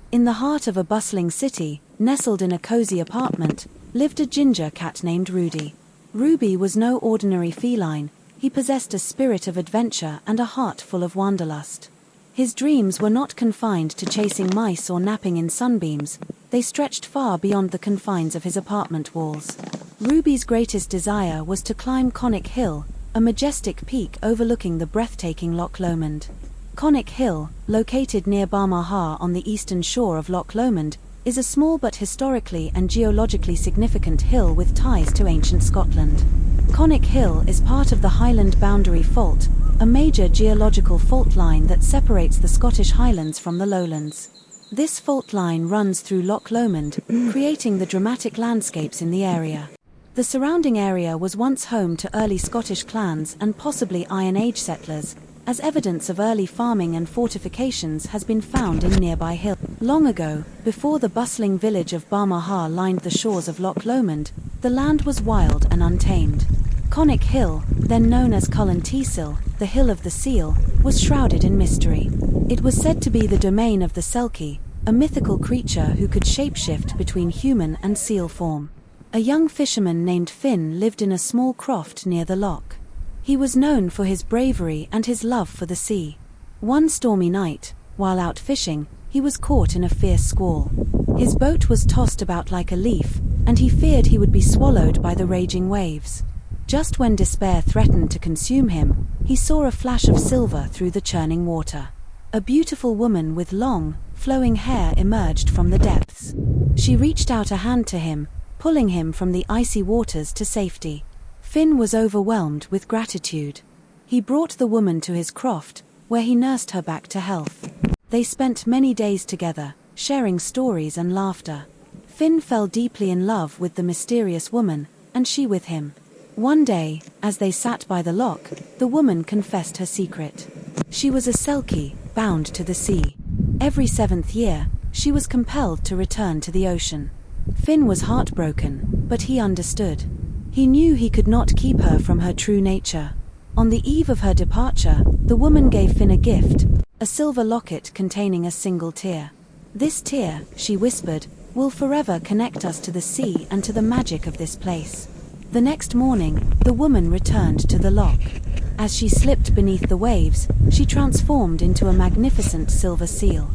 In the heart of a bustling city, nestled in a cozy apartment, lived a ginger cat named Rudy. Ruby was no ordinary feline. He possessed a spirit of adventure and a heart full of wanderlust. His dreams were not confined to chasing mice or napping in sunbeams. They stretched far beyond the confines of his apartment walls. Ruby's greatest desire was to climb Conic Hill, a majestic peak overlooking the breathtaking Loch Lomond. Conic Hill, located near Balmaha on the eastern shore of Loch Lomond, is a small but historically and geologically significant hill with ties to ancient Scotland. Conic Hill is part of the Highland Boundary Fault, a major geological fault line that separates the Scottish Highlands from the lowlands. This fault line runs through Loch Lomond, creating the dramatic landscapes in the area. The surrounding area was once home to early Scottish clans and possibly Iron Age settlers, as evidence of early farming and fortifications has been found in nearby hills. Long ago, before the bustling village of Balmaha lined the shores of Loch Lomond, the land was wild and untamed. Conic Hill, then known as Cullen Teasil, the Hill of the Seal, was shrouded in mystery. It was said to be the domain of the Selkie, a mythical creature who could shapeshift between human and seal form. A young fisherman named Finn lived in a small croft near the loch. He was known for his bravery and his love for the sea. One stormy night, while out fishing, he was caught in a fierce squall. His boat was tossed about like a leaf, and he feared he would be swallowed by the raging waves. Just when despair threatened to consume him, he saw a flash of silver through the churning water. A beautiful woman with long, flowing hair emerged from the depths. She reached out a hand to him, pulling him from the icy waters to safety. Finn was overwhelmed with gratitude. He brought the woman to his croft, where he nursed her back to health. They spent many days together, sharing stories and laughter. Finn fell deeply in love with the mysterious woman, and she with him. One day, as they sat by the loch, the woman confessed her secret. She was a Selkie, bound to the sea. Every 7th year, she was compelled to return to the ocean. Finn was heartbroken, but he understood. He knew he could not keep her from her true nature. On the eve of her departure, the woman gave Finn a gift, a silver locket containing a single tear. "This tear," she whispered, "will forever connect us to the sea and to the magic of this place." The next morning, the woman returned to the loch. As she slipped beneath the waves, she transformed into a magnificent silver seal.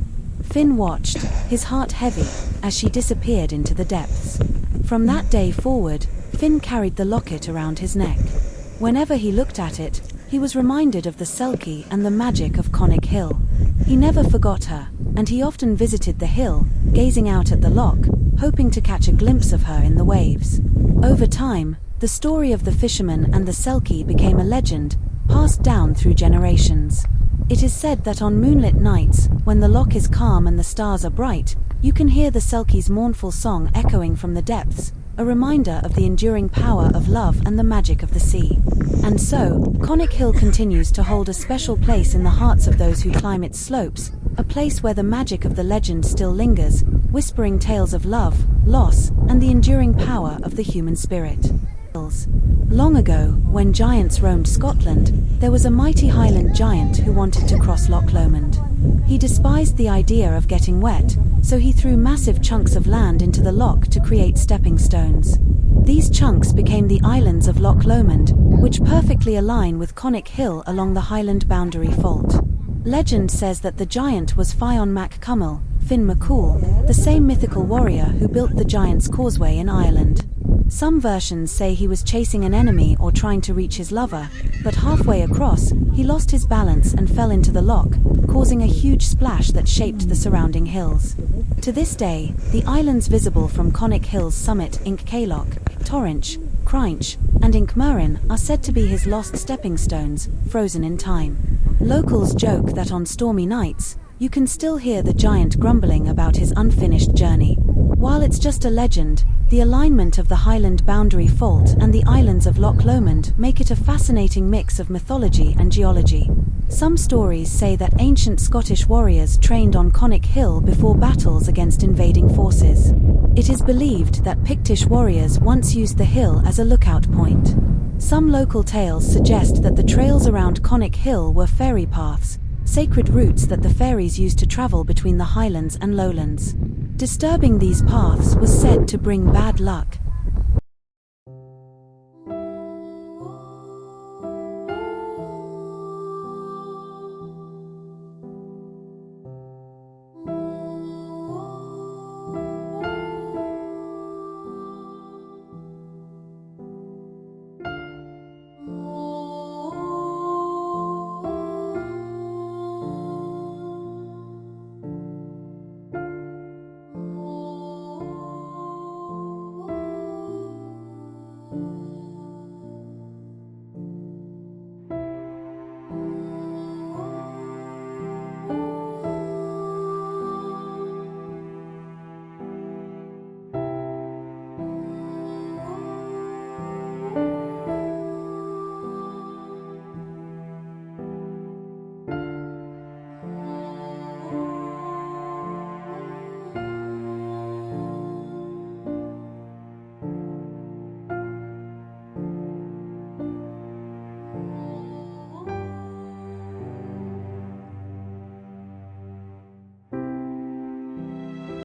Finn watched, his heart heavy, as she disappeared into the depths. From that day forward, Finn carried the locket around his neck. Whenever he looked at it, he was reminded of the Selkie and the magic of Conic Hill. He never forgot her, and he often visited the hill, gazing out at the loch, hoping to catch a glimpse of her in the waves. Over time, the story of the fisherman and the Selkie became a legend, passed down through generations. It is said that on moonlit nights, when the loch is calm and the stars are bright, you can hear the Selkie's mournful song echoing from the depths, a reminder of the enduring power of love and the magic of the sea. And so, Conic Hill continues to hold a special place in the hearts of those who climb its slopes, a place where the magic of the legend still lingers, whispering tales of love, loss, and the enduring power of the human spirit. Long ago, when giants roamed Scotland, there was a mighty Highland giant who wanted to cross Loch Lomond. He despised the idea of getting wet, so he threw massive chunks of land into the loch to create stepping stones. These chunks became the islands of Loch Lomond, which perfectly align with Conic Hill along the Highland Boundary Fault. Legend says that the giant was Fionn mac Cumhaill, Finn MacCool, the same mythical warrior who built the Giant's Causeway in Ireland. Some versions say he was chasing an enemy or trying to reach his lover, but halfway across, he lost his balance and fell into the loch, causing a huge splash that shaped the surrounding hills. To this day, the islands visible from Conic Hill's summit, Inchcailloch, Torrinch, Creinch, and Inchmurrin, are said to be his lost stepping stones, frozen in time. Locals joke that on stormy nights, you can still hear the giant grumbling about his unfinished journey. While it's just a legend, the alignment of the Highland Boundary Fault and the islands of Loch Lomond make it a fascinating mix of mythology and geology. Some stories say that ancient Scottish warriors trained on Conic Hill before battles against invading forces. It is believed that Pictish warriors once used the hill as a lookout point. Some local tales suggest that the trails around Conic Hill were fairy paths, sacred routes that the fairies used to travel between the highlands and lowlands. Disturbing these paths was said to bring bad luck,